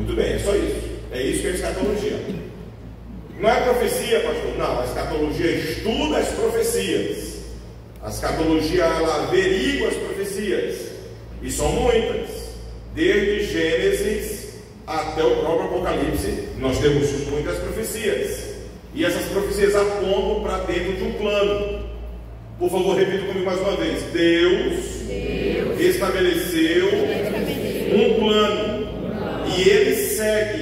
Muito bem, é só isso. É isso que é escatologia. Não é profecia, pastor? Não, a escatologia estuda as profecias. A escatologia, ela averigua as profecias. E são muitas. Desde Gênesis até o próprio Apocalipse, nós temos muitas profecias. E essas profecias apontam para dentro de um plano. Por favor, repita comigo mais uma vez. Deus estabeleceu um plano. E Ele segue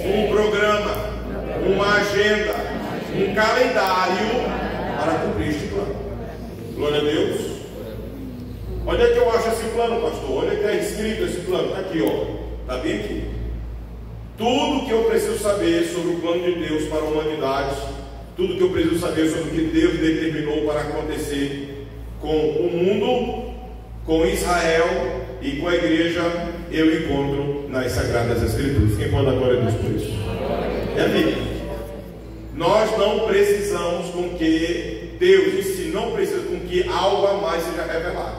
um programa, uma agenda, um calendário para cumprir este plano. Glória a Deus. Onde é que eu acho esse plano, pastor? Onde é que está escrito esse plano? Está aqui, ó. Está bem aqui. Tudo que eu preciso saber sobre o plano de Deus para a humanidade, tudo que eu preciso saber sobre o que Deus determinou para acontecer com o mundo, com Israel e com a igreja, eu encontro nas Sagradas Escrituras. Quem pode dar glória a Deus por isso? É a Bíblia. Nós não precisamos com que Deus em si não precisa com que algo a mais seja revelado.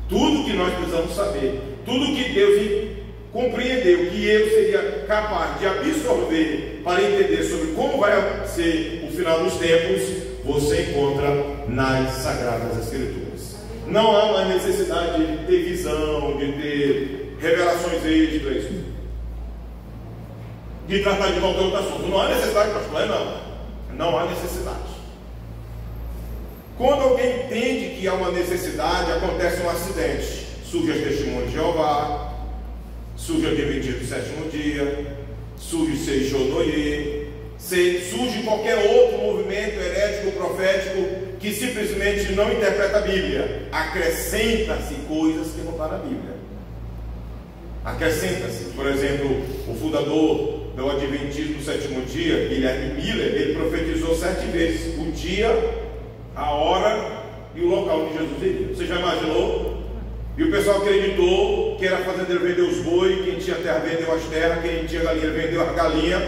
Tudo que nós precisamos saber, tudo que Deus compreendeu que eu seria capaz de absorver para entender sobre como vai ser o final dos tempos, você encontra nas Sagradas Escrituras. Não há uma necessidade de ter visão, de ter revelações extras, de tratar de qualquer outro assunto. Não há necessidade, pastor, não há necessidade. Quando alguém entende que há uma necessidade, acontece um acidente. Surge as testemunhas de Jeová, surge a Adventismo do sétimo dia, surge o Seixonoye, surge qualquer outro movimento herético, profético, que simplesmente não interpreta a Bíblia. Acrescenta-se coisas que não estão na Bíblia. Acrescenta-se. Por exemplo, o fundador do Adventismo do sétimo dia, Guilherme Miller, ele profetizou 7 vezes o dia, a hora e o local onde Jesus iria. Você já imaginou? E o pessoal acreditou que era fazendeiro vendeu os boi, quem tinha terra vendeu as terras, quem tinha galinha vendeu as galinhas,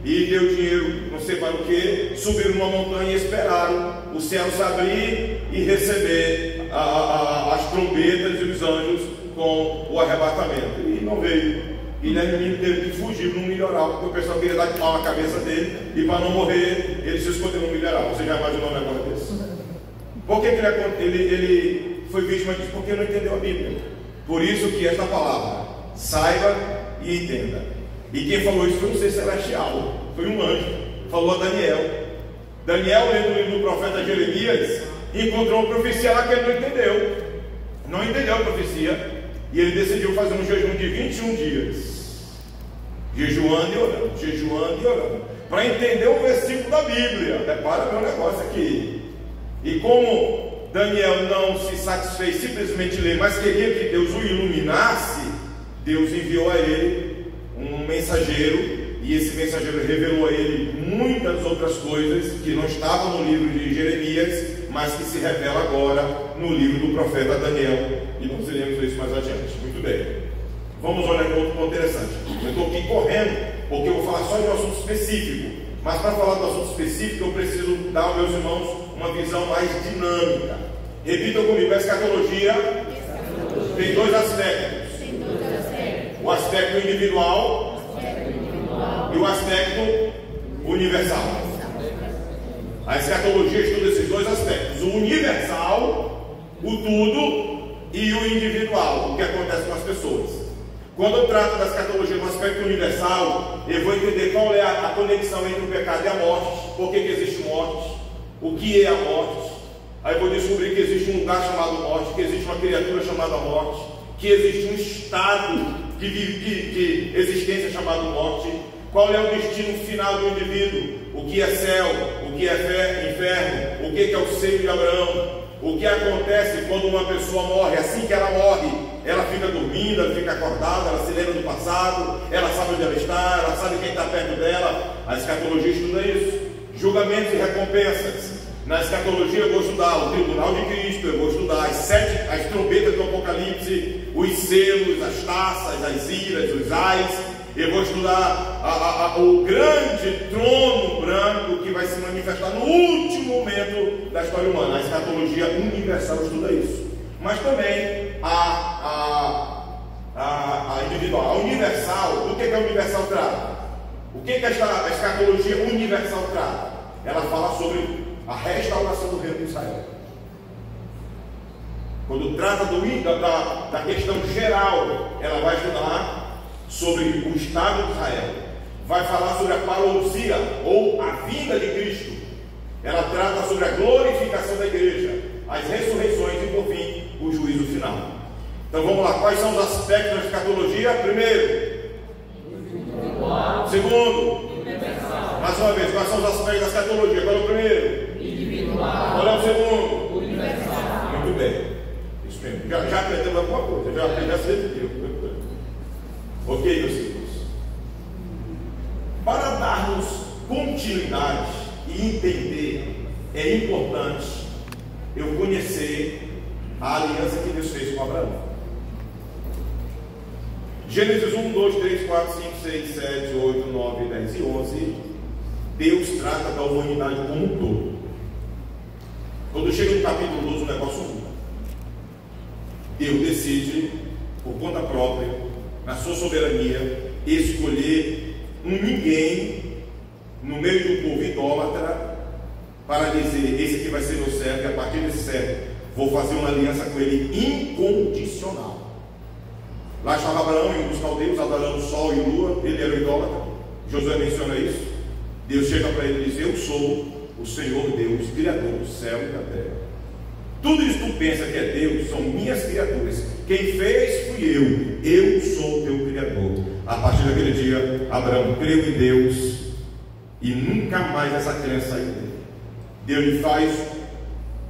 e deu dinheiro, não sei para o que, subiram numa montanha e esperaram o céu se abrir e receber as trombetas e os anjos com o arrebatamento. E não veio. Guilherme teve que fugir num milharal, porque o pessoal queria dar de pau na cabeça dele, e para não morrer, ele se escondeu no milharal. Você já imaginou um negócio desse? Por que ele foi vítima disso? Porque não entendeu a Bíblia. Por isso que esta palavra, saiba e entenda. E quem falou isso foi um ser celestial, foi um anjo, falou a Daniel. Daniel, lendo o livro do profeta Jeremias, encontrou uma profecia lá que ele não entendeu a profecia, e ele decidiu fazer um jejum de 21 dias, jejuando e orando, para entender o versículo da Bíblia. Repara meu negócio aqui. E como Daniel não se satisfez simplesmente ler, mas queria que Deus o iluminasse, Deus enviou a ele um mensageiro, e esse mensageiro revelou a ele muitas outras coisas que não estavam no livro de Jeremias, mas que se revela agora no livro do profeta Daniel, e nós iremos isso mais adiante. Muito bem, vamos olhar para outro ponto interessante. Eu estou aqui correndo, porque eu vou falar só de um assunto específico, mas para falar do assunto específico eu preciso dar aos meus irmãos uma visão mais dinâmica. Repitam comigo, a escatologia tem dois aspectos. O aspecto individual e o aspecto universal. A escatologia estuda esses dois aspectos: o universal, o tudo, e o individual, o que acontece com as pessoas. Quando eu trato da escatologia no aspecto universal, eu vou entender qual é a conexão entre o pecado e a morte, por que existe morte, o que é a morte. Aí eu vou descobrir que existe um lugar chamado morte, que existe uma criatura chamada morte, que existe um estado de existência chamado morte. Qual é o destino final do indivíduo? O que é céu? O que é inferno? O que é o seio de Abraão? O que acontece quando uma pessoa morre? Assim que ela morre, ela fica dormindo, ela fica acordada, ela se lembra do passado, ela sabe onde ela está, ela sabe quem está perto dela. A escatologia estuda isso. Julgamentos e recompensas. Na escatologia eu vou estudar o tribunal de Cristo, eu vou estudar as trombetas do Apocalipse, os selos, as taças, as iras, os ais. Eu vou estudar o grande trono branco que vai se manifestar no último momento da história humana. A escatologia universal estuda isso. Mas também a individual. A universal, o que é a a universal trata? O que esta escatologia universal trata? Ela fala sobre a restauração do reino de Israel. Quando trata da questão geral, ela vai estudar sobre o Estado de Israel. Vai falar sobre a parousia, ou a vinda de Cristo. Ela trata sobre a glorificação da igreja, as ressurreições e, por fim, o juízo final. Então vamos lá, quais são os aspectos da escatologia? Primeiro. Segundo. Mais uma vez, quais são os aspectos da escatologia? Qual é o primeiro? Individual. Qual é o segundo? Universal. Muito bem. Isso mesmo. Já aprendemos alguma coisa, já se decidiu. Ok, meus filhos? Para darmos continuidade e entender, é importante eu conhecer a aliança que Deus fez com Abraão. Gênesis 1, 2, 3, 4, 5, 6, 7, 8, 9, 10 e 11. Deus trata da humanidade como um todo. Quando chega no capítulo 12, o negócio muda. Deus decide, por conta própria, na sua soberania, escolher um ninguém no meio do povo idólatra para dizer: esse aqui vai ser meu servo, e a partir desse servo vou fazer uma aliança com ele incondicional. Lá estava Abraão e um dos caldeus adorando sol e lua, ele era o idólatra. Josué menciona isso. Deus chega para ele e diz: eu sou o Senhor Deus, Criador do céu e da terra. Tudo isso que tu pensa que é Deus são minhas criaturas. Quem fez fui eu sou teu Criador. A partir daquele dia, Abraão creu em Deus e nunca mais essa crença saiu dele. Deus lhe faz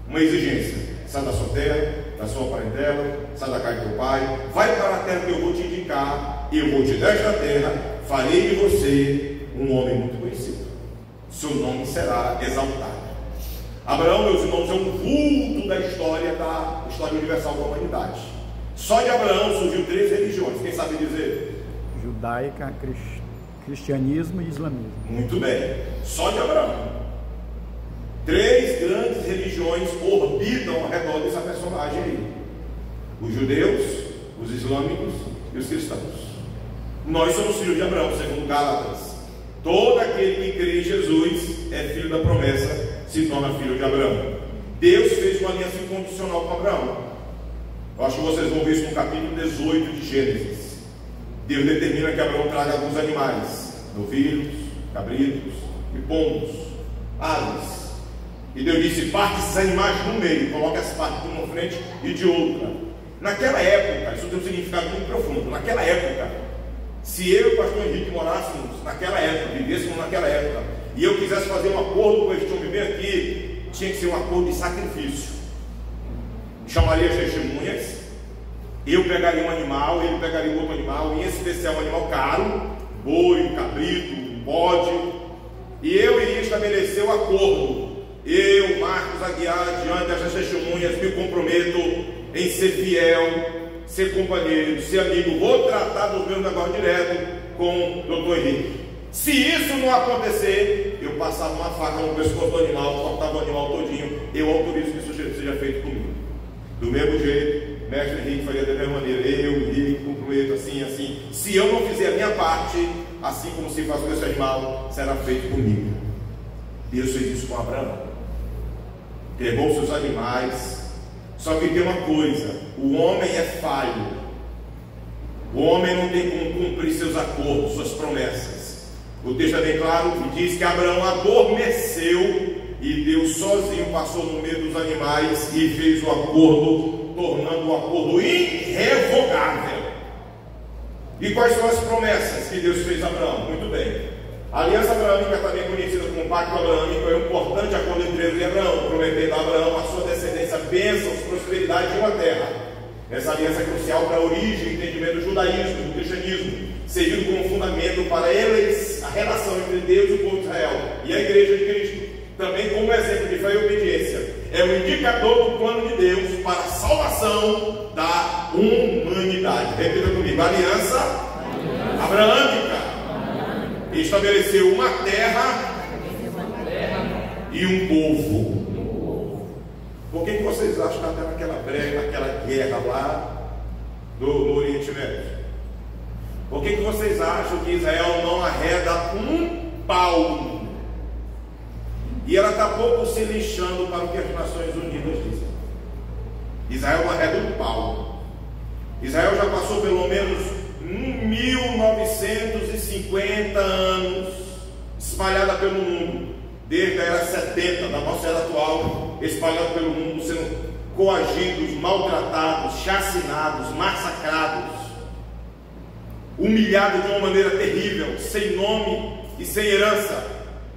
uma exigência: sai da sua terra, da sua parentela, sai da casa do teu pai, vai para a terra que eu vou te indicar, eu vou te dar esta terra, farei de você um homem muito conhecido, seu nome será exaltado. Abraão, meus irmãos, é um vulto da história universal da humanidade. Só de Abraão surgiu 3 religiões, quem sabe dizer? Judaica, cristianismo e islamismo. Muito bem, só de Abraão. 3 grandes religiões orbitam ao redor dessa personagem aí: os judeus, os islâmicos e os cristãos. Nós somos filhos de Abraão, segundo Gálatas. Todo aquele que crê em Jesus é filho da promessa, se torna filho de Abraão. Deus fez uma aliança incondicional com Abraão. Eu acho que vocês vão ver isso no capítulo 18 de Gênesis. Deus determina que Abraão traga alguns animais: novilhos, cabritos e pombos, aves. E Deus disse: parte esses animais no meio, coloca as partes de uma frente e de outra. Naquela época, isso tem um significado muito profundo. Naquela época, se eu e o pastor Henrique morássemos naquela época, vivêssemos naquela época, e eu quisesse fazer um acordo com este homem bem aqui, tinha que ser um acordo de sacrifício. Chamaria as testemunhas, eu pegaria um animal, ele pegaria outro animal, em especial um animal caro, boi, cabrito, bode, e eu iria estabelecer o acordo. Eu, Marcos Aguiar, diante dessas testemunhas, me comprometo em ser fiel, ser companheiro, ser amigo. Vou tratar dos meus negócios direto com o doutor Henrique. Se isso não acontecer, eu passava uma faca no pescoço do animal, cortava o animal todinho. Eu autorizo que isso seja feito comigo. Do mesmo jeito, mestre Henrique faria da mesma maneira. Eu, Henrique, comprometo assim, assim. Se eu não fizer a minha parte, assim como se faz com esse animal, será feito comigo. Deus fez isso com Abraão. Pegou seus animais. Só que tem uma coisa: o homem é falho. O homem não tem como cumprir seus acordos, suas promessas. O texto é bem claro e diz que Abraão adormeceu e Deus sozinho passou no meio dos animais e fez o acordo, tornando o acordo irrevogável. E quais são as promessas que Deus fez a Abraão? Muito bem. A aliança abraâmica, também conhecida como Pacto Abraâmico, é um importante acordo entre Deus e Abraão, prometendo a Abraão a sua descendência bênçãos, prosperidade e uma terra. Essa aliança é crucial para a origem e entendimento do judaísmo, do cristianismo, servindo como fundamento para eles a relação entre Deus e o povo de Israel e a igreja de Cristo, também como exemplo de fé e obediência. É o indicador do plano de Deus para a salvação da humanidade. Repita comigo: aliança abraâmica estabeleceu uma terra e um povo. Por que vocês acham que até naquela guerra lá no Oriente Médio? Por que vocês acham que Israel não arreda um pau? E ela está pouco se lixando para o que as Nações Unidas dizem. Israel não arreda um pau. Israel já passou pelo menos 1950 anos espalhada pelo mundo, desde a era 70 da nossa era atual, espalhada pelo mundo, sendo coagidos, maltratados, chacinados, massacrados, humilhados de uma maneira terrível, sem nome e sem herança,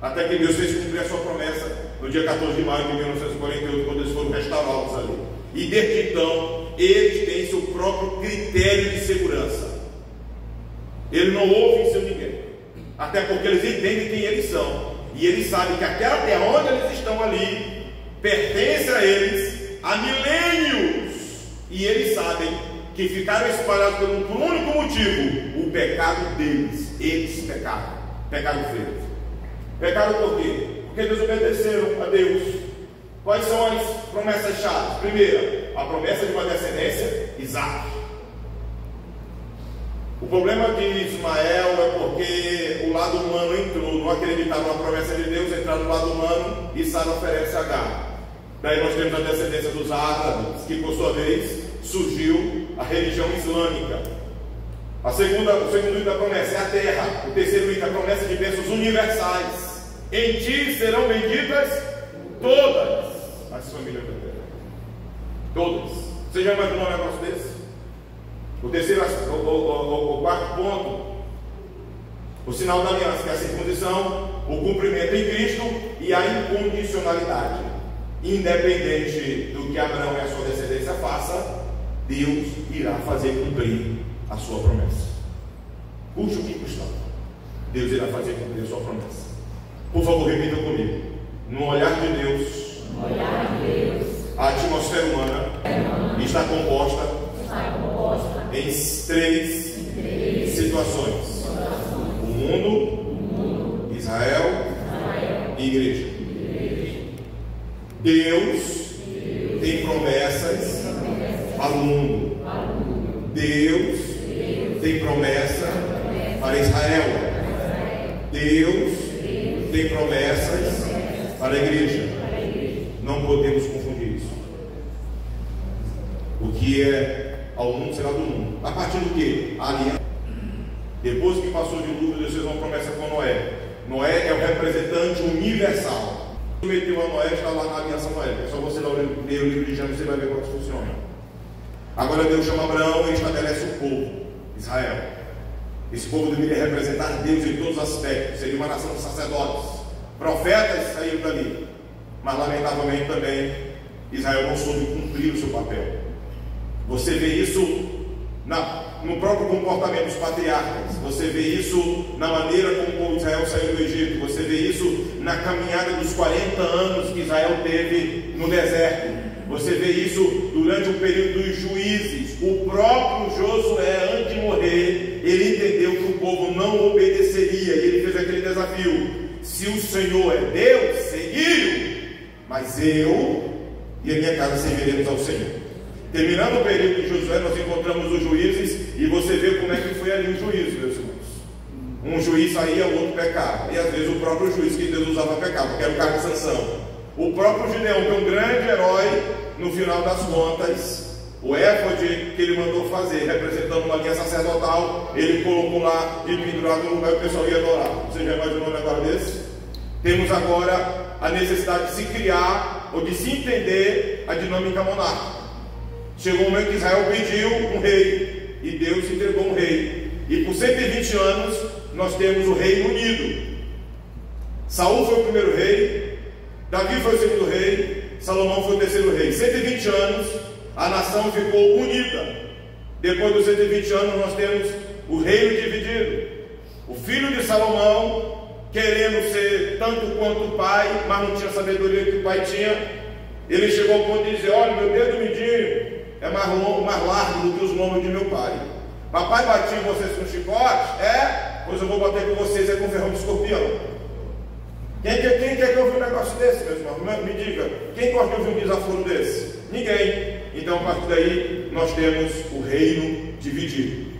até que Deus fez cumprir a sua promessa no dia 14 de maio de 1948, quando eles foram restaurados ali. E desde então, eles têm seu próprio critério de segurança. Ele não ouve em seu ninguém, até porque eles entendem quem eles são, e eles sabem que aquela terra onde eles estão ali pertence a eles há milênios, e eles sabem que ficaram espalhados por um único motivo: o pecado deles. Eles pecaram feio. Pecaram por quê? Porque desobedeceram a Deus. Quais são as promessas chaves? Primeira, a promessa de uma descendência, Isaac. O problema de Ismael é porque o lado humano entrou, não acreditaram na promessa de Deus, entraram no lado humano e Sara oferece Agar. Daí nós temos a descendência dos árabes, que por sua vez surgiu a religião islâmica. O segundo item da promessa é a terra. O terceiro item é a promessa de bênçãos universais. Em ti serão benditas todas as famílias da terra. Todas. Você já imaginou um negócio desse? O quarto ponto, o sinal da aliança, que é a circuncisão, o cumprimento em Cristo e a incondicionalidade. Independente do que Abraão e a sua descendência façam, Deus irá fazer cumprir a sua promessa. Custe o que custar, Deus irá fazer cumprir a sua promessa. Por favor, repita comigo. No olhar de Deus, a atmosfera humana está composta em três situações: o mundo, Israel e igreja. Deus tem promessas para o mundo. Deus tem promessa para Israel. Deus tem promessas para a igreja. Não podemos confundir isso. O que é ao mundo será do mundo. A partir do que? A aliança. Depois que passou o dilúvio, Deus fez uma promessa com Noé. Noé é o representante universal. Prometeu a Noé, está lá na aliança Noé. É só você ler o livro de Gênesis, você vai ver como isso funciona. Agora Deus chama Abraão e estabelece o povo, Israel. Esse povo deveria representar Deus em todos os aspectos. Seria uma nação de sacerdotes. Profetas saíram dali. Mas lamentavelmente também Israel não soube cumprir o seu papel. Você vê isso no próprio comportamento dos patriarcas. Você vê isso na maneira como o povo de Israel saiu do Egito. Você vê isso na caminhada dos 40 anos que Israel teve no deserto. Você vê isso durante o período dos juízes. O próprio Josué, antes de morrer, ele entendeu que o povo não obedeceria, e ele fez aquele desafio: se o Senhor é Deus, seguiu, mas eu e a minha casa serviremos ao Senhor. Terminando o período de Josué, nós encontramos os juízes, e você vê como é que foi ali o juízo, meus irmãos. Um juiz saía, o outro pecava, e às vezes o próprio juiz que Deus usava pecava, porque era o cara de Sansão. O próprio Gideão, que é um grande herói, no final das contas, o éfode que ele mandou fazer, representando uma linha sacerdotal, ele colocou lá e pendurado no lugar que o pessoal ia adorar. Você já imaginou um negócio desse? Temos agora a necessidade de se criar ou de se entender a dinâmica monárquica. Chegou um momento que Israel pediu um rei, e Deus entregou um rei. E por 120 anos nós temos o Reino Unido. Saul foi o primeiro rei, Davi foi o segundo rei, Salomão foi o terceiro rei. 120 anos a nação ficou unida. Depois dos 120 anos nós temos o reino dividido. O filho de Salomão, querendo ser tanto quanto o pai, mas não tinha a sabedoria que o pai tinha, ele chegou ao ponto de dizer: olha, meu dedo midinho é mais largo do que os lombos de meu pai. Papai batia em vocês com chicote? É? Pois eu vou bater com vocês com ferrão de escorpião. Quem quer que eu ouvi um negócio desse, meus irmãos? Me diga, quem gosta de ouvir um desaforo desse? Ninguém. Então, a partir daí, nós temos o reino dividido.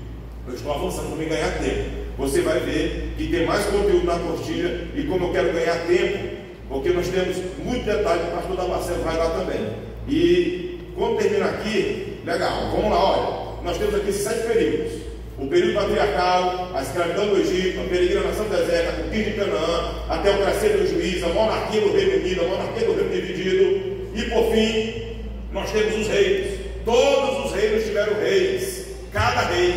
Eu estou avançando para me ganhar tempo. Você vai ver que tem mais conteúdo na apostila, e como eu quero ganhar tempo, porque nós temos muito detalhe, o pastor Damasceno vai lá também. E quando terminar aqui, legal, vamos lá, olha, nós temos aqui 7 períodos: o período patriarcal, a escravidão do Egito, a peregrinação do deserto, a conquista de Canaã, até o crescer do juízo, a monarquia do Reino Unido, a monarquia do Reino Dividido, e por fim, nós temos os reinos. Todos os reinos tiveram reis, cada rei,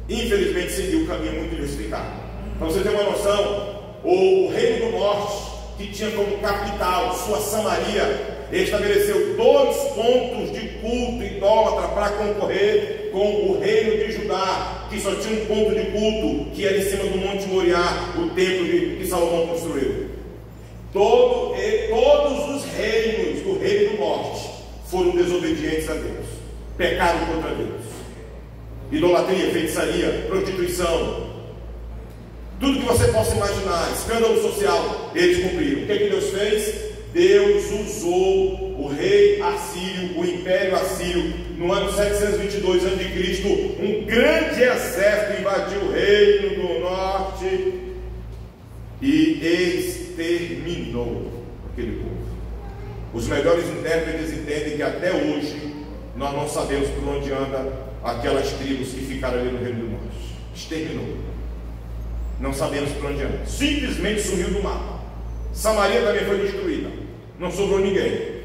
infelizmente, seguiu um caminho muito diversificado. Para você ter uma noção, o Reino do Norte, que tinha como capital sua Samaria, estabeleceu 2 pontos de culto idólatra para concorrer com o reino de Judá, que só tinha um ponto de culto, que era em cima do Monte Moriá, o templo que Salomão construiu. Todos os reinos do Reino do Norte foram desobedientes a Deus, pecaram contra Deus. Idolatria, feitiçaria, prostituição, tudo que você possa imaginar, escândalo social, eles cumpriram. O que Deus fez? Deus usou o rei assírio, o império assírio, no ano 722 a.C., um grande exército invadiu o reino do norte e exterminou aquele povo. Os melhores intérpretes entendem que até hoje nós não sabemos por onde anda aquelas tribos que ficaram ali no reino do norte. Exterminou. Não sabemos por onde anda. Simplesmente sumiu do mapa. Samaria também foi destruída. Não sobrou ninguém.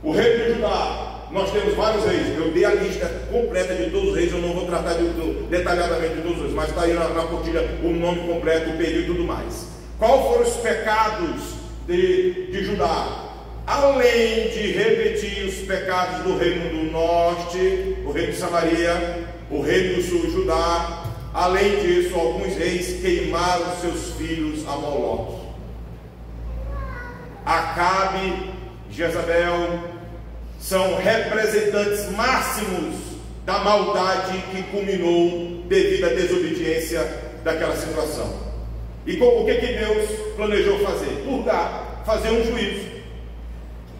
O reino de Judá, nós temos vários reis. Eu dei a lista completa de todos os reis. Eu não vou tratar detalhadamente de todos os reis, mas está aí na apostila o nome completo, o período e tudo mais. Quais foram os pecados de Judá? Além de repetir os pecados do reino do norte, o reino de Samaria, o reino do sul, Judá, além disso, alguns reis queimaram seus filhos a Moloque. Acabe, Jezabel são representantes máximos da maldade que culminou devido à desobediência daquela situação. E o que Deus planejou fazer? Purgar, fazer um juízo.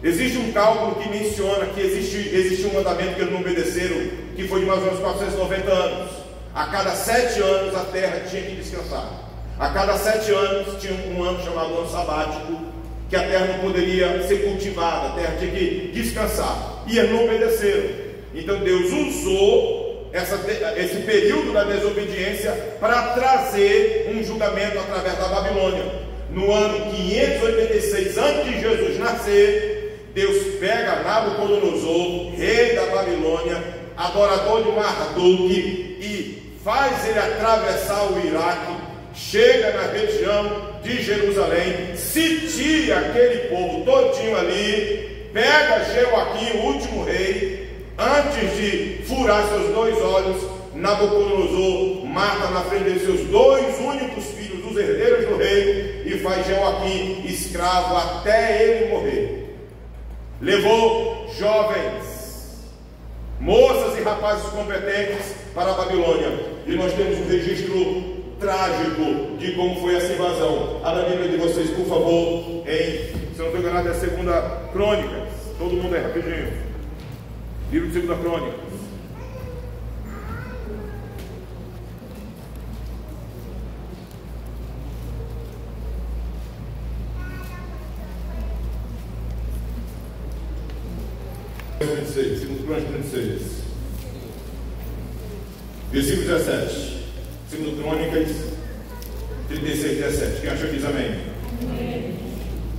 Existe um cálculo que menciona que existe um mandamento que eles não obedeceram, que foi de mais ou menos 490 anos. A cada 7 anos a terra tinha que descansar. A cada 7 anos tinha um ano chamado ano sabático, que a terra não poderia ser cultivada, a terra tinha que descansar. E eles não obedeceram. Então Deus usou esse período da desobediência para trazer um julgamento através da Babilônia. No ano 586 a.C. de Jesus nascer, Deus pega Nabucodonosor, rei da Babilônia, adorador de Marduk, e faz ele atravessar o Iraque, chega na região de Jerusalém, sitia aquele povo todinho ali, pega Jeoaquim, o último rei, antes de furar seus 2 olhos, Nabucodonosor mata na frente de seus 2 únicos filhos, os herdeiros do rei, e faz Jeoaquim escravo até ele morrer. Levou jovens, moças e rapazes competentes para a Babilônia, e nós temos um registro trágico de como foi essa invasão. Abra a Bíblia de vocês, por favor, se eu não estou enganado, é a 2 Crônicas. Todo mundo aí, rapidinho. Livro de 2 Crônicas. Segundo Crônicas 36, versículo 17. Segundo Crônicas 36, 17. Quem achou diz amém?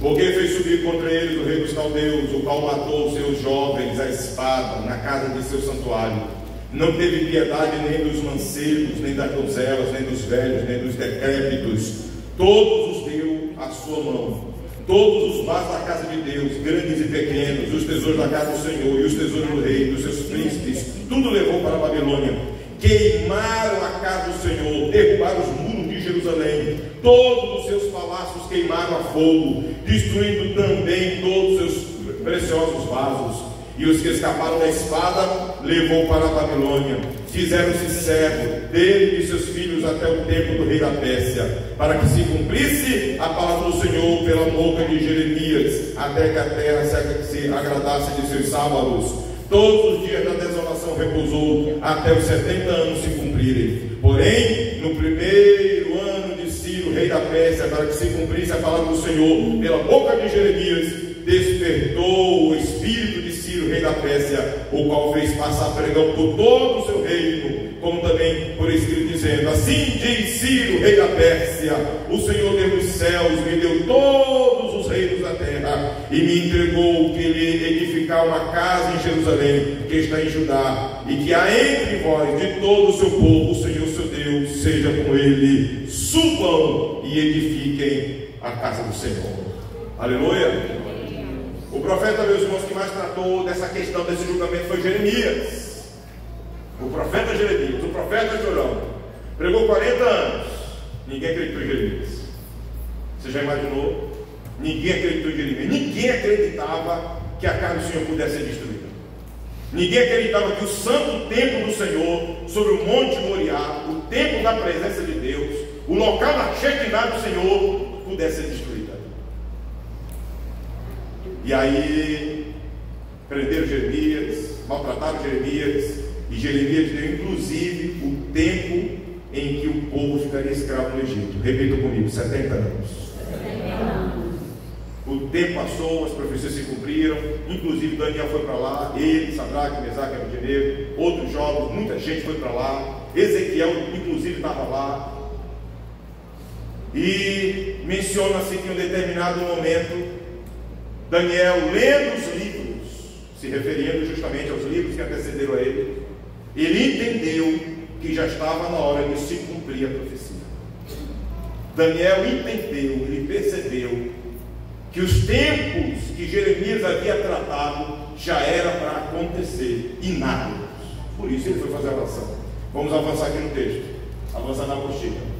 Porque fez subir contra eles o rei dos caldeus, o qual matou seus jovens à espada na casa de seu santuário. Não teve piedade nem dos mancebos, nem das donzelas, nem dos velhos, nem dos decrépitos. Todos os deu à sua mão. Todos os vasos da casa de Deus, grandes e pequenos, os tesouros da casa do Senhor e os tesouros do rei, dos seus príncipes, tudo levou para a Babilônia. Queimaram a casa do Senhor, derrubaram os muros de Jerusalém, todos os seus palácios queimaram a fogo, destruindo também todos os seus preciosos vasos. E os que escaparam da espada levou para a Babilônia. Fizeram-se servo dele e de seus filhos até o tempo do rei da Pérsia, para que se cumprisse a palavra do Senhor pela boca de Jeremias, até que a terra se agradasse de seus sábados. Todos os dias da desolação repousou, até os 70 anos se cumprirem. Porém, no primeiro ano de Ciro, rei da Pérsia, para que se cumprisse a palavra do Senhor pela boca de Jeremias, despertou o espírito de Ciro, rei da Pérsia, o qual fez passar pregão por todo o seu reino, como também por escrito, dizendo: assim diz Ciro, rei da Pérsia, o Senhor Deus dos céus me deu todos os reinos da terra e me entregou que lhe edificar uma casa em Jerusalém, que está em Judá, e que há entre vós de todo o seu povo, o Senhor seu Deus seja com ele. Subam e edifiquem a casa do Senhor. Aleluia. O profeta, meus irmãos, que mais tratou dessa questão, desse julgamento, foi Jeremias. O profeta Jeremias, o profeta Jorão, pregou 40 anos. Ninguém acreditou em Jeremias. Você já imaginou? Ninguém acreditou em Jeremias. Ninguém acreditava que a casa do Senhor pudesse ser destruída. Ninguém acreditava que o santo templo do Senhor, sobre o monte Moriá, o templo da presença de Deus, o local da Shekinah do Senhor, pudesse ser destruído. E aí prenderam Jeremias, maltrataram Jeremias, e Jeremias deu inclusive o tempo em que o povo ficaria escravo no Egito. Repita comigo: 70 anos. 70 anos. O tempo passou, as profecias se cumpriram, inclusive Daniel foi para lá, ele, Sadraque, Mesaque, Abednego, outros jovens, muita gente foi para lá, Ezequiel inclusive estava lá. E menciona-se que em um determinado momento Daniel, lendo os livros, se referindo justamente aos livros que antecederam a ele, ele entendeu que já estava na hora de se cumprir a profecia. Daniel entendeu, ele percebeu que os tempos que Jeremias havia tratado já era para acontecer, e nada. Por isso ele foi fazer a oração. Vamos avançar aqui no texto, avançar na apostila.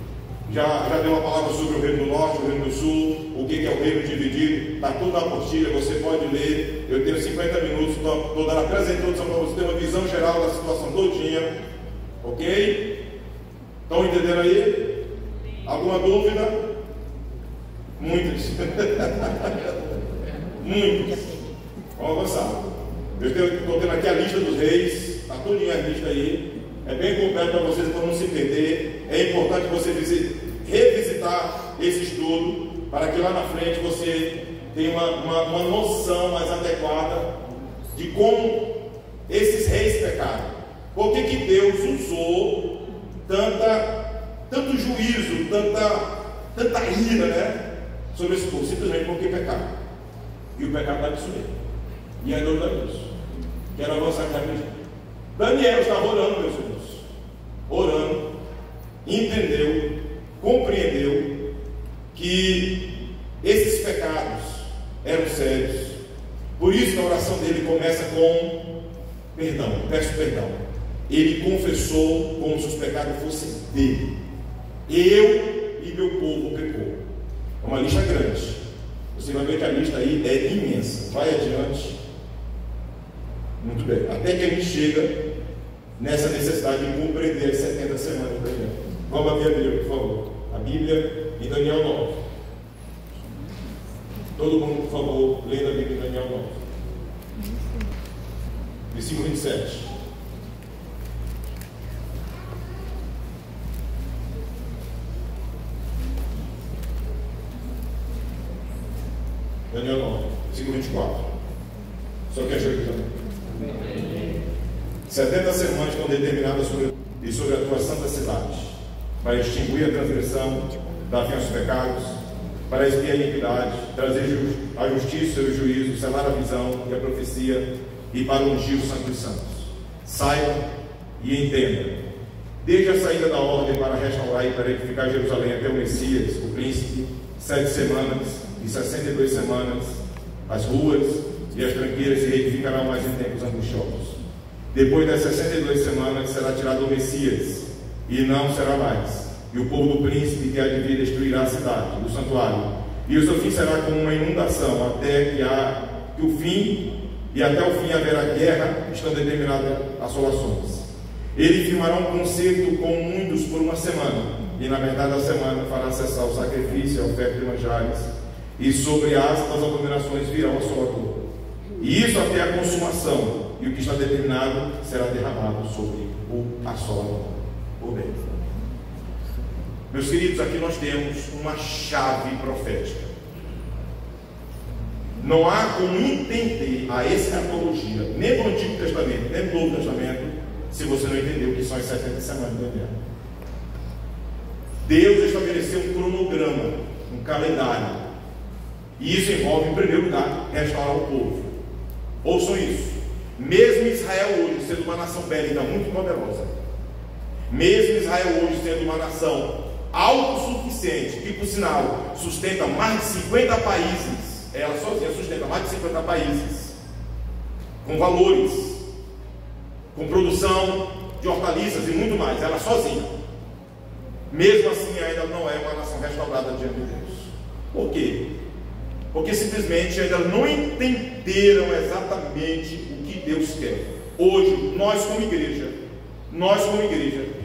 Já deu uma palavra sobre o reino do norte, o reino do sul, o que é o reino dividido, está tudo na apostila, você pode ler. Eu tenho 50 minutos, estou dando a presente introdução para você ter uma visão geral da situação todinha, ok? Estão entendendo aí? Alguma dúvida? Muitas. Muitas. Vamos avançar. Eu estou tendo aqui a lista dos reis, está todinha a lista aí. É bem completo para vocês, para não se perder. É importante você revisitar esse estudo, para que lá na frente você tenha uma noção mais adequada de como esses reis pecaram. Por que Deus usou tanto juízo, tanta ira, né, sobre esse povo? Simplesmente porque pecaram. E o pecado está destruído. E é dor da Deus. Quero avançar aqui rapidinho. Daniel estava orando, meus irmãos. Orando, entendeu, compreendeu que esses pecados eram sérios. Por isso que a oração dele começa com perdão, peço perdão. Ele confessou como se os pecados fossem dele. Eu e meu povo pecou. É uma lista grande. Você vai ver que a lista aí é imensa. Vai adiante. Muito bem. Até que a gente chega nessa necessidade de compreender as 70 semanas de Daniel. Vamos abrir a Bíblia, por favor. A Bíblia em Daniel 9. Todo mundo, por favor, leia a Bíblia em Daniel 9. Versículo 27. Daniel 9, versículo 24. Só que achou aqui também. 70 semanas estão determinadas sobre a tua santa cidade, para extinguir a transgressão, dar fim aos pecados, para expiar a iniquidade, trazer a justiça e o juízo, selar a visão e a profecia, e para ungir os santos santos. Saiba e entenda, desde a saída da ordem para restaurar e para edificar Jerusalém até o Messias, o príncipe, 7 semanas e 62 semanas, as ruas e as tranqueiras se reedificarão mais em tempos angustiosos. Depois das 62 semanas será tirado o Messias, e não será mais. E o povo do príncipe que há de vir destruirá a cidade, o santuário. E o seu fim será como uma inundação, até que o fim, e até o fim haverá guerra, estão determinadas assolações. Ele firmará um concerto com muitos por uma semana, e na metade da semana fará cessar o sacrifício, a oferta de manjares, e sobre as abominações virá o assolador. E isso até a consumação. e o que está determinado será derramado sobre o assolador. Por bem. Meus queridos, aqui nós temos uma chave profética. Não há como entender a escatologia, nem do Antigo Testamento, nem do Novo Testamento, se você não entender o que são as 70 semanas do Daniel. Deus estabeleceu um cronograma, um calendário, e isso envolve, em primeiro lugar, restaurar o povo. Ouçam isso. Mesmo Israel hoje sendo uma nação bélica muito poderosa, mesmo Israel hoje sendo uma nação autossuficiente, que por sinal sustenta mais de 50 países, ela sozinha sustenta mais de 50 países, com valores, com produção de hortaliças e muito mais, ela sozinha, mesmo assim ainda não é uma nação restaurada diante de Deus. Por quê? Porque simplesmente ainda não entenderam exatamente o que Deus quer. Hoje, nós como igreja,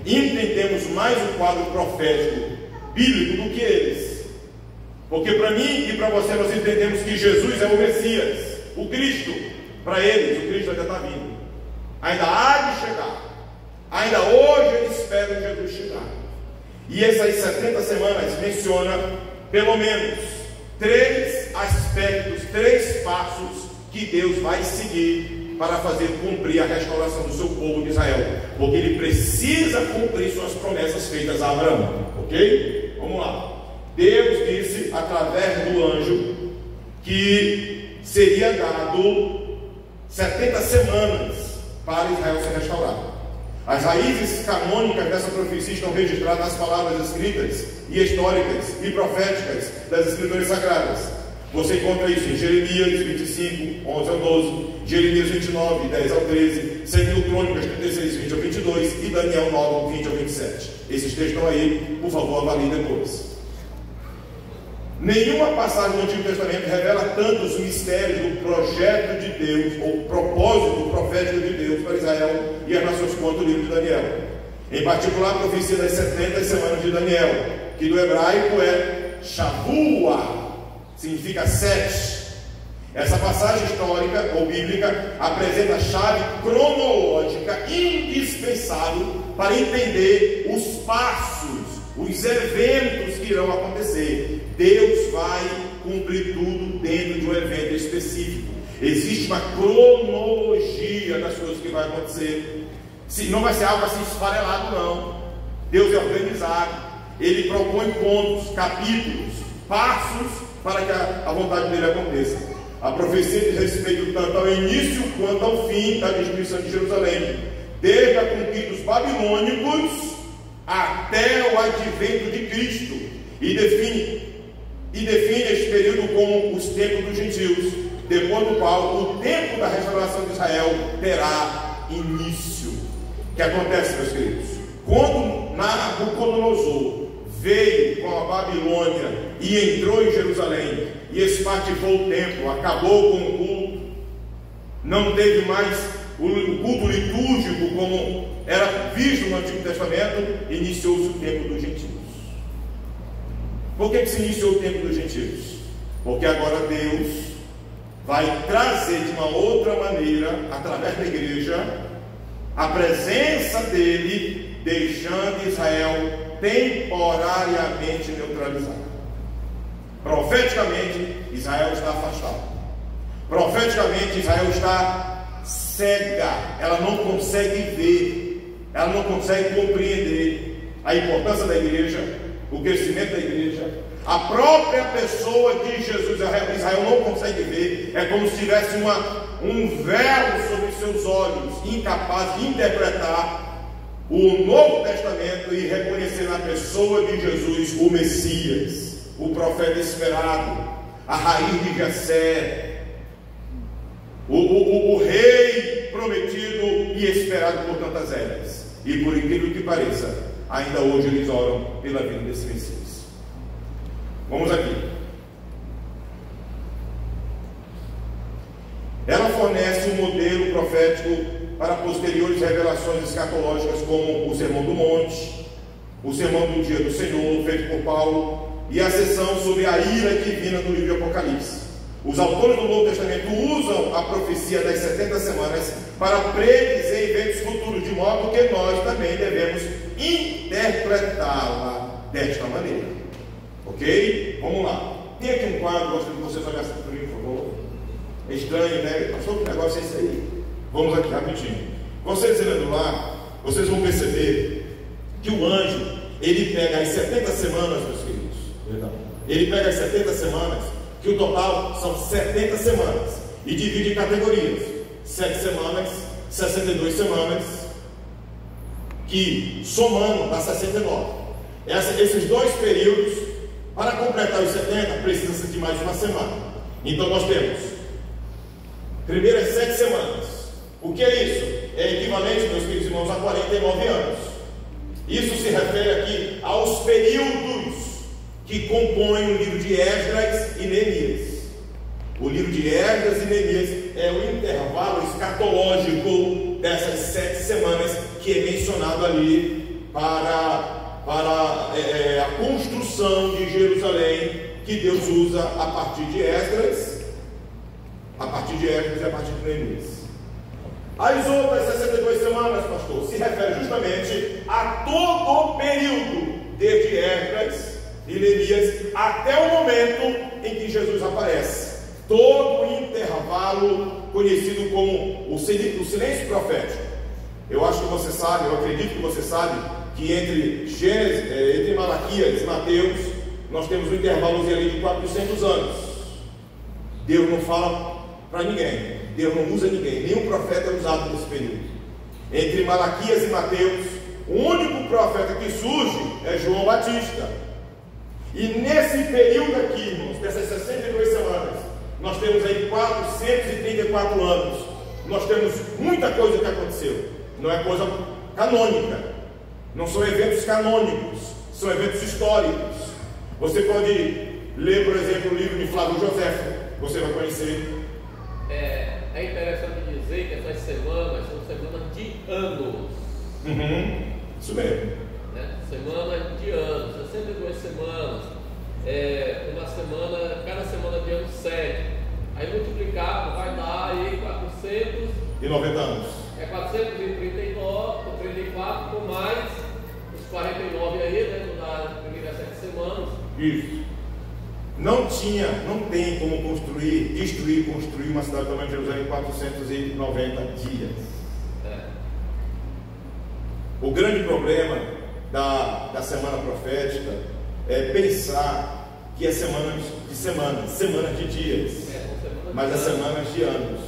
entendemos mais o quadro profético bíblico do que eles. Porque para mim e para você, nós entendemos que Jesus é o Messias, o Cristo. Para eles, o Cristo ainda está vindo, ainda há de chegar, ainda hoje eles esperam Jesus chegar. E essas 70 semanas menciona pelo menos 3 aspectos, 3 passos que Deus vai seguir para fazer cumprir a restauração do seu povo de Israel, porque ele precisa cumprir suas promessas feitas a Abraão. Ok? Vamos lá. Deus disse através do anjo que seria dado 70 semanas para Israel ser restaurado. As raízes canônicas dessa profecia estão registradas nas palavras escritas e históricas e proféticas das escrituras sagradas. Você encontra isso em Jeremias 25, 11 ao 12, Jeremias 29, 10 ao 13, 2 Crônicas 36, 20 ao 22 e Daniel 9, 20 ao 27. Esses textos estão aí, por favor, avalie depois. Nenhuma passagem do Antigo Testamento revela tanto os mistérios do projeto de Deus, ou propósito profético de Deus para Israel e as nações quanto o livro de Daniel. Em particular, a profecia das 70 semanas de Daniel, que do hebraico é Shavua, significa 7. Essa passagem histórica ou bíblica apresenta a chave cronológica indispensável para entender os passos, os eventos que irão acontecer. Deus vai cumprir tudo dentro de um evento específico. Existe uma cronologia das coisas que vai acontecer. Não vai ser algo assim esfarelado, não. Deus é organizado. Ele propõe pontos, capítulos, passos para que a vontade dele aconteça. A profecia diz respeito tanto ao início quanto ao fim da destruição de Jerusalém, desde a conquista dos babilônicos até o advento de Cristo, e define este período como os tempos dos gentios, depois do qual o tempo da restauração de Israel terá início. O que acontece, meus queridos? Quando Nabucodonosor veio com a Babilônia e entrou em Jerusalém e espatifou o templo, acabou com o culto, não teve mais o culto litúrgico como era visto no Antigo Testamento, iniciou-se o tempo dos gentios. Por que se iniciou o tempo dos gentios? Porque agora Deus vai trazer de uma outra maneira, através da igreja, a presença dele, deixando Israel temporariamente neutralizado. Profeticamente, Israel está afastado. Profeticamente, Israel está cega. Ela não consegue ver, ela não consegue compreender a importância da igreja, o crescimento da igreja. A própria pessoa de Jesus, Israel não consegue ver. É como se tivesse um véu sobre seus olhos, incapaz de interpretar o Novo Testamento e reconhecer na pessoa de Jesus o Messias, o profeta esperado, a raiz de Jessé, o rei prometido e esperado por tantas eras. E por incrível que pareça, ainda hoje eles oram pela vida desse Messias. Vamos aqui. Ela fornece um modelo profético para posteriores revelações escatológicas, como o Sermão do Monte, o Sermão do Dia do Senhor, feito por Paulo, e a sessão sobre a ira divina do livro de Apocalipse. Os autores do Novo Testamento usam a profecia das 70 semanas para predizer eventos futuros, de modo que nós também devemos interpretá-la desta maneira. Ok? Vamos lá. Tem aqui um quadro, gostaria que vocês olhassem para mim, por favor. É estranho, né? Pastor, que negócio é esse aí? Vamos aqui rapidinho. Vocês lendo lá, vocês vão perceber que o anjo, ele pega as 70 semanas, meus queridos. Ele pega as 70 semanas, que o total são 70 semanas, e divide em categorias: 7 semanas, 62 semanas, que somando dá 69. Esses dois períodos, para completar os 70, precisa de mais uma semana. Então nós temos primeiras 7 semanas. O que é isso? É equivalente, meus queridos irmãos, a 49 anos. Isso se refere aqui aos períodos que compõem o livro de Esdras e Neemias. O livro de Esdras e Neemias é o intervalo escatológico dessas 7 semanas que é mencionado ali para a construção de Jerusalém, que Deus usa a partir de Esdras, e a partir de Neemias. As outras 62 semanas, pastor, se refere justamente a todo o período, desde Esdras e Neemias até o momento em que Jesus aparece. Todo o intervalo conhecido como o silêncio profético. Eu acho que você sabe, eu acredito que você sabe, que entre Malaquias e Mateus, nós temos um intervalo ali de 400 anos. Deus não fala para ninguém. Deus não usa ninguém, nenhum profeta é usado nesse período. Entre Malaquias e Mateus, o único profeta que surge é João Batista. E nesse período aqui, irmãos, dessas 62 semanas, nós temos aí 434 anos. Nós temos muita coisa que aconteceu. Não é coisa canônica, não são eventos canônicos, são eventos históricos. Você pode ler, por exemplo, o livro de Flávio Joséfo, você vai conhecer. É interessante dizer que essas semanas são semanas de anos. Isso mesmo. Né? Semanas de anos, 62 semanas. Uma semana, cada semana de ano 7. Aí multiplicado vai dar aí 490 anos. 434 com mais os 49 aí, né? Das primeiras 7 semanas. Isso. Não tem como destruir uma cidade do tamanho de Jerusalém em 490 dias. O grande problema da semana profética é pensar que é semana de dias, mas é semanas de anos.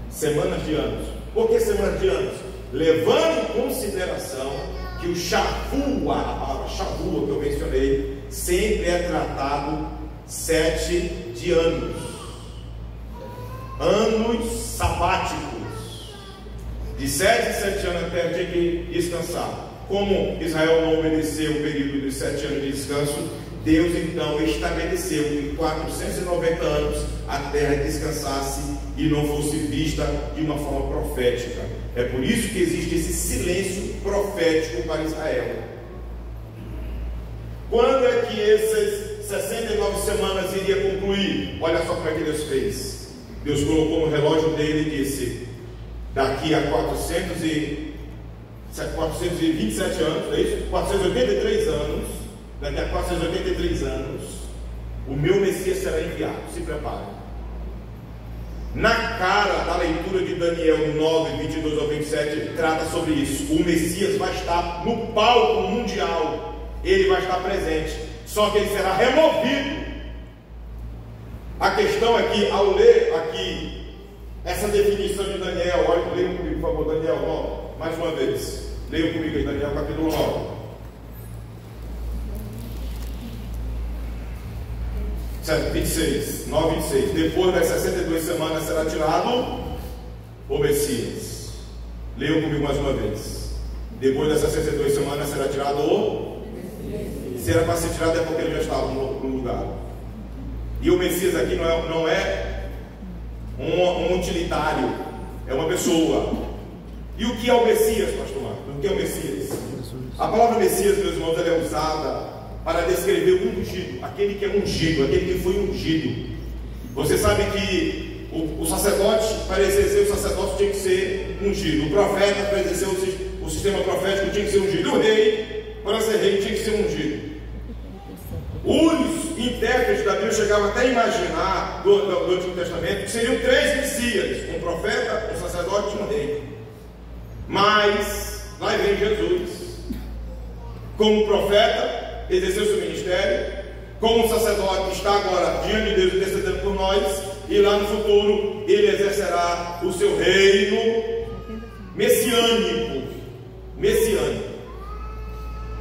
Semanas de anos. Por que semanas de anos? Levando em consideração que o Shavua, a palavra Shavua que eu mencionei, sempre é tratado 7 de anos. Anos sabáticos. De 7 em 7 anos a terra tinha que descansar. Como Israel não obedeceu o período de 7 anos de descanso, Deus então estabeleceu que em 490 anos a terra descansasse e não fosse vista de uma forma profética. É por isso que existe esse silêncio profético para Israel. Quando é que essas 69 semanas iria concluir? Olha só como é que Deus fez. Deus colocou no relógio dele e disse: daqui a 427 anos, é isso? 483 anos, daqui a 483 anos, o meu Messias será enviado. Se prepare. Na cara da leitura de Daniel 9, 22 ao 27, trata sobre isso. O Messias vai estar no palco mundial. Ele vai estar presente, só que ele será removido. A questão é que, ao ler aqui essa definição de Daniel, olha, leiam comigo, por favor, Daniel 9, mais uma vez, leiam comigo aí, Daniel capítulo 9. 26, 9, 26. Depois das 62 semanas será tirado o Messias. Leiam comigo mais uma vez. Depois das 62 semanas será tirado o Messias. Se era para ser tirado é porque ele já estava no lugar. E o Messias aqui não é um utilitário, é uma pessoa. E o que é o Messias, pastor Marcos? O que é o Messias? A palavra Messias, meus irmãos, ela é usada para descrever o ungido, aquele que é ungido, aquele que foi ungido. Você sabe que o sacerdote, para exercer o sacerdócio, tinha que ser ungido. O profeta, para exercer o sistema profético, tinha que ser ungido. O rei, para ser rei, tinha que ser ungido. Os intérpretes da Bíblia chegavam até a imaginar, do Antigo Testamento, que seriam 3 Messias: um profeta, um sacerdote e um rei. Mas lá vem Jesus, como profeta, exerceu seu ministério, como sacerdote, está agora diante de Deus intercedendo por nós, e lá no futuro ele exercerá o seu reino messiânico.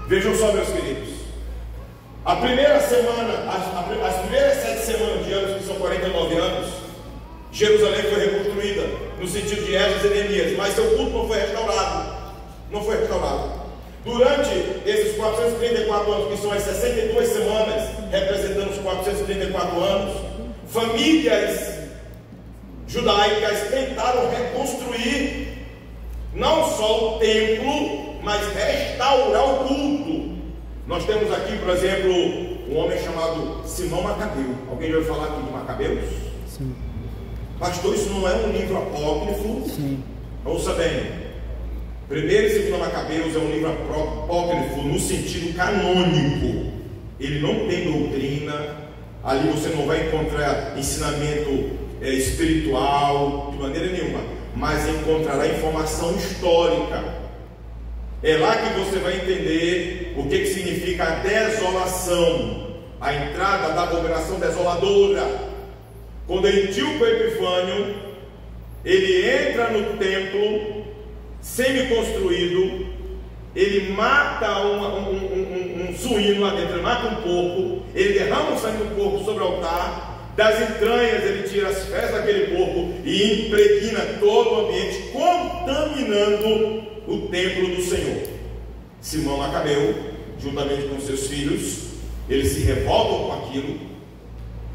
Vejam só, meus queridos, a primeira semana, as primeiras 7 semanas de anos, que são 49 anos, Jerusalém foi reconstruída, no sentido de Esdras e Neemias, mas seu culto não foi restaurado. Durante esses 434 anos, que são as 62 semanas, representando os 434 anos, famílias judaicas tentaram reconstruir não só o templo, mas restaurar o culto. Nós temos aqui, por exemplo, um homem chamado Simão Macabeu. Alguém já ouviu falar aqui de Macabeus? Sim. Pastor, isso não é um livro apócrifo? Sim. Ouça bem. 1º e 2º Macabeus é um livro apócrifo no sentido canônico. Ele não tem doutrina. Ali você não vai encontrar ensinamento espiritual de maneira nenhuma, mas encontrará informação histórica. É lá que você vai entender o que significa a desolação, a entrada da abominação desoladora. Quando Antíoco Epifânio ele entra no templo semi-construído, ele mata um suíno lá dentro, ele mata um porco, ele derrama o sangue do porco sobre o altar, das entranhas ele tira as fezes daquele porco e impregna todo o ambiente, contaminando o templo do Senhor. Simão Macabeu, juntamente com seus filhos, eles se revoltam com aquilo,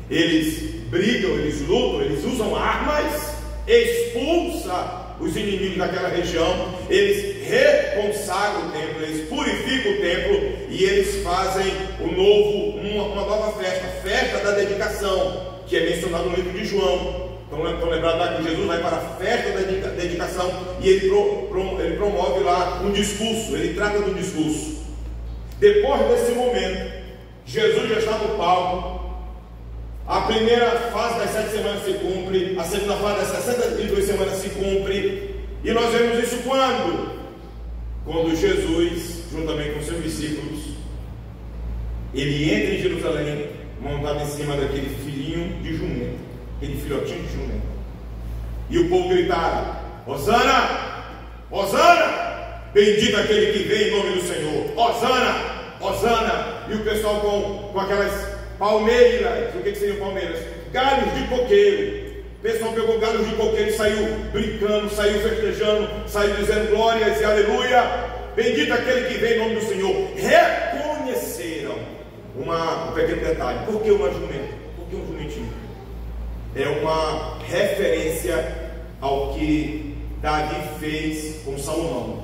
eles brigam, eles lutam, eles usam armas, expulsam os inimigos daquela região, eles reconsagram o templo, eles purificam o templo e eles fazem uma nova festa, a festa da dedicação, que é mencionada no livro de João. Estão lembrados lá que Jesus vai para a festa da dedicação e ele promove lá um discurso, ele trata de um discurso. Depois desse momento, Jesus já está no palco. A primeira fase das 7 semanas se cumpre, a segunda fase das 62 semanas se cumpre, e nós vemos isso quando? Quando Jesus, juntamente com seus discípulos, ele entra em Jerusalém, montado em cima daquele filhinho de jumento, aquele filhotinho de jumento, e o povo gritaram: Hosana, Hosana, bendito aquele que vem em nome do Senhor, Hosana, Hosana, e o pessoal com aquelas palmeiras. O que seriam palmeiras? Galhos de coqueiro. O pessoal pegou galhos de coqueiro e saiu brincando, saiu festejando, saiu dizendo glórias e aleluia, bendito aquele que vem em nome do Senhor. Reconheceram um pequeno detalhe. Por que uma jumenta? Por que um jumentinho? É uma referência ao que Davi fez com Salomão.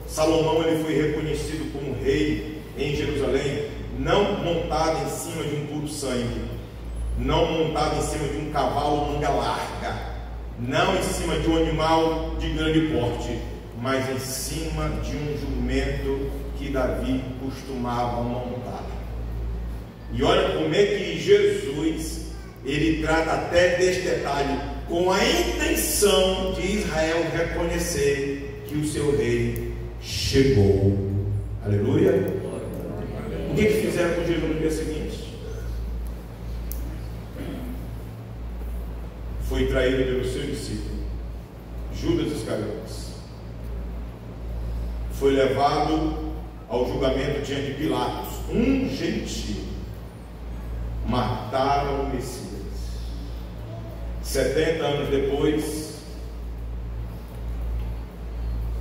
Salomão ele foi reconhecido como rei em Jerusalém, não montado em cima de um puro sangue, não montado em cima de um cavalo manga larga, não em cima de um animal de grande porte, mas em cima de um jumento que Davi costumava montar. E olha como é que Jesus ele trata até deste detalhe, com a intenção de Israel reconhecer que o seu rei chegou. Aleluia. O que fizeram com Jesus no dia seguinte? Foi traído pelo seu discípulo, Judas Iscariotes. Foi levado ao julgamento diante de Pilatos, um gentio. Mataram o Messias. 70 anos depois,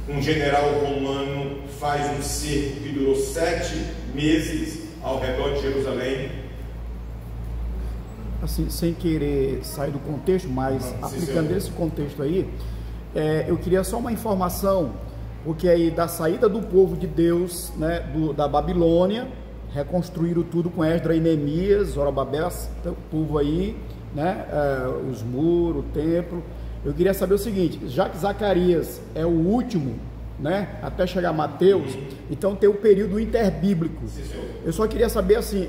um general romano faz um cerco que durou 7 meses ao redor de Jerusalém. Assim, sem querer sair do contexto, mas aplicando esse contexto aí, eu queria só uma informação, porque aí da saída do povo de Deus, né, da Babilônia, reconstruíram tudo com Esdras e Neemias, Zorobabel, o povo aí, né? Os muros, o templo. Eu queria saber o seguinte, já que Zacarias é o último, né? Até chegar a Mateus, então tem o período interbíblico. Eu só queria saber assim,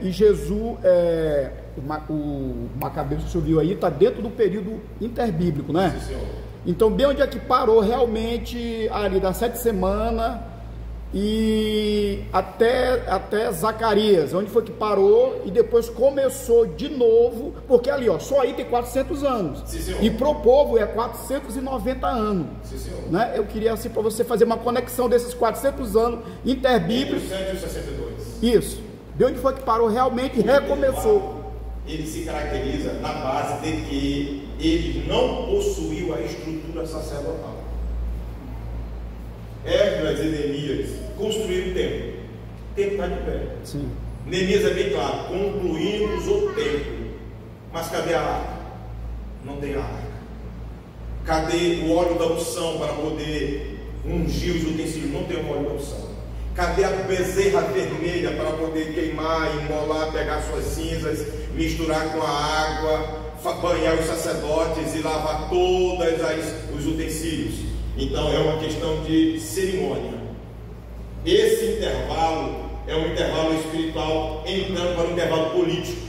e Jesus, o Macabeu que o senhor viu aí, está dentro do período interbíblico, né? Sim, senhor. Então, bem onde é que parou realmente ali das 7 semanas e até Zacarias, onde foi que parou e depois começou de novo, porque ali, ó, só aí tem 400 anos. Sim, senhor. E pro povo é 490 anos. Sim, senhor. Né? Eu queria assim para você fazer uma conexão desses 400 anos interbíblicos. 7 e 62. Isso. De onde foi que parou realmente e recomeçou. Ele se caracteriza na base de que ele não possuiu a estrutura sacerdotal. Esdras e Neemias construíram o templo. O templo está de pé. Sim. Neemias é bem claro, concluímos o templo. Mas cadê a arca? Não tem a arca. Cadê o óleo da unção para poder ungir os utensílios? Não tem o óleo da unção. Cadê a bezerra vermelha para poder queimar, embolar, pegar suas cinzas, misturar com a água, banhar os sacerdotes e lavar todos os utensílios? Então é uma questão de cerimônia. Esse intervalo é um intervalo espiritual entrando para o intervalo político.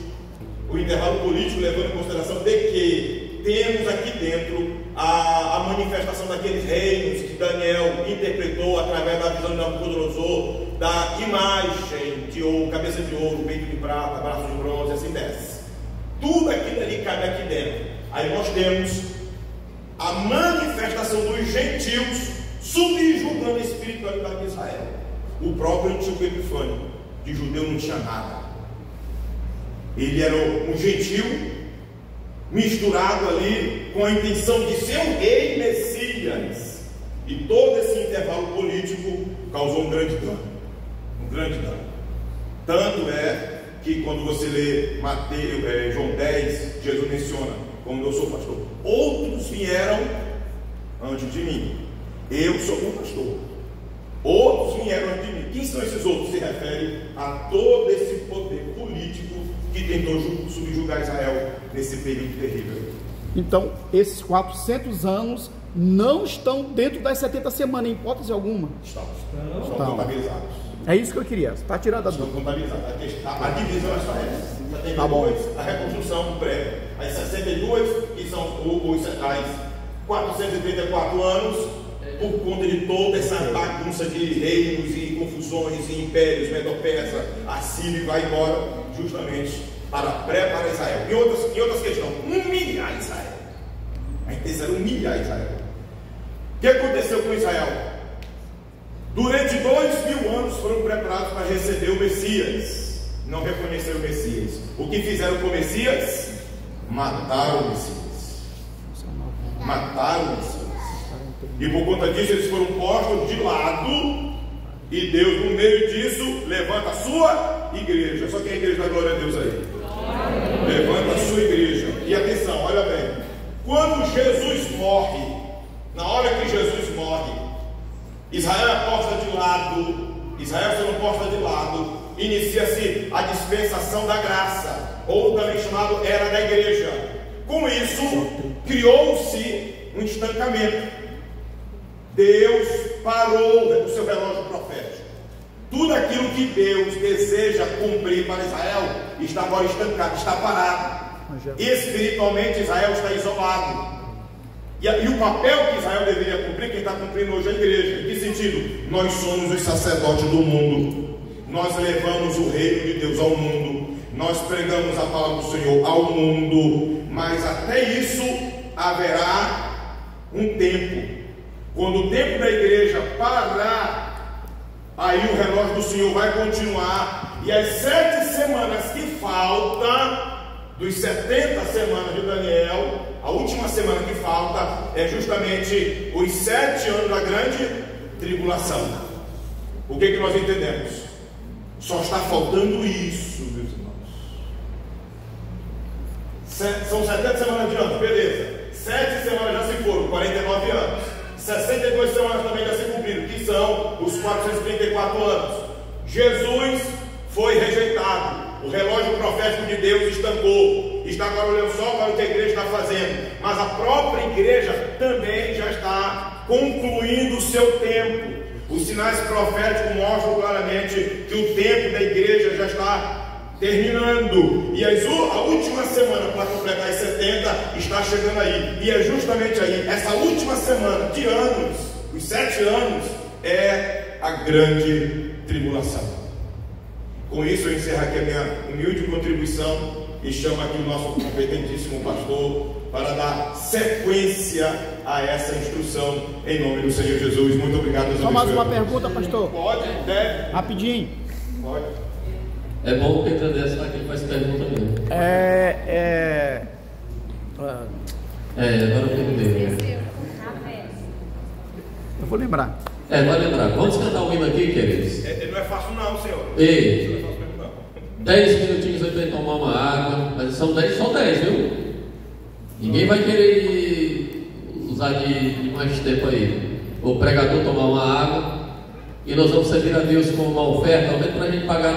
O intervalo político levando em consideração de que temos aqui dentro a manifestação daqueles reinos que Daniel interpretou através da visão de Nabucodonosor, da imagem de ouro, cabeça de ouro, peito de prata, braço de bronze, assim desce. Tudo aquilo ali cabe aqui dentro. Aí nós temos a manifestação dos gentios subjugando a espiritualidade de Israel. O próprio Antíoco Epifânio, de judeu não tinha nada. Ele era um gentil misturado ali com a intenção de ser um rei Messias. E todo esse intervalo político causou um grande dano. Um grande dano. Tanto é que quando você lê Mateus, João 10, Jesus menciona, como eu sou pastor, outros vieram antes de mim. Eu sou um pastor. Outros vieram antes de mim. Quem são esses outros? Se refere a todo esse poder político que tentou subjugar Israel nesse período terrível. Então, esses 400 anos não estão dentro das 70 semanas, em hipótese alguma. Estão contabilizados. É isso que eu queria. Está tirada a dúvida. Estão contabilizados. A divisão é só essa. 72, tá bom. A reconstrução prévia. As 62, que são as 434 anos, por conta de toda essa bagunça de reinos e confusões e impérios, Medo-Persa, Assírio, vai embora, justamente para preparar Israel. E outras questões, humilhar Israel. A intenção era humilhar Israel. O que aconteceu com Israel? Durante 2000 anos foram preparados para receber o Messias. Não reconheceram o Messias. O que fizeram com o Messias? Mataram o Messias. Mataram o Messias. E por conta disso eles foram postos de lado. E Deus, no meio disso, levanta a sua igreja. Só quem é a igreja da glória a Deus aí? Levanta a sua igreja. E atenção, olha bem. Quando Jesus morre, na hora que Jesus morre, Israel é posta de lado. Israel sendo posta de lado, inicia-se a dispensação da graça, ou também chamado Era da Igreja. Com isso, criou-se um estancamento. Deus parou o seu relógio profético. Tudo aquilo que Deus deseja cumprir para Israel está agora estancado, está parado. Espiritualmente Israel está isolado. E o papel que Israel deveria cumprir, quem está cumprindo hoje é a igreja. Em que sentido? Nós somos os sacerdotes do mundo. Nós levamos o reino de Deus ao mundo. Nós pregamos a palavra do Senhor ao mundo. Mas até isso haverá um tempo. Quando o tempo da igreja parar, aí o relógio do Senhor vai continuar. E as 7 semanas que faltam, dos 70 semanas de Daniel, a última semana que falta é justamente os 7 anos da grande tribulação. O que nós entendemos? Só está faltando isso, meus irmãos. São 70 semanas de anos, beleza. 7 semanas já se foram, 49 anos. 62 semanas também já se cumpriram, que são os 434 anos. Jesus foi rejeitado. O relógio profético de Deus estancou. Está agora olhando só para o que a igreja está fazendo. Mas a própria igreja também já está concluindo o seu tempo. Os sinais proféticos mostram claramente que o tempo da igreja já está terminando. E a última semana para completar as 70 está chegando aí. E é justamente aí, essa última semana de anos, os 7 anos, é a grande tribulação. Com isso eu encerro aqui a minha humilde contribuição e chamo aqui o nosso competentíssimo pastor para dar sequência a essa instrução em nome do Senhor Jesus. Muito obrigado. Só mais uma pergunta, pastor. Pode, deve. Rapidinho. Pode. É bom que Pedro dessa que ele faz pergunta mesmo. Agora eu perguntei. Eu vou lembrar. Vai lembrar. Vamos cantar o hino aqui, queridos. Não é fácil não, senhor. Ei, 10 minutinhos antes de tomar uma água, mas são 10, só 10, viu? Ninguém vai querer usar de mais tempo aí. O pregador tomar uma água e nós vamos servir a Deus com uma oferta, ao menos para a gente pagar.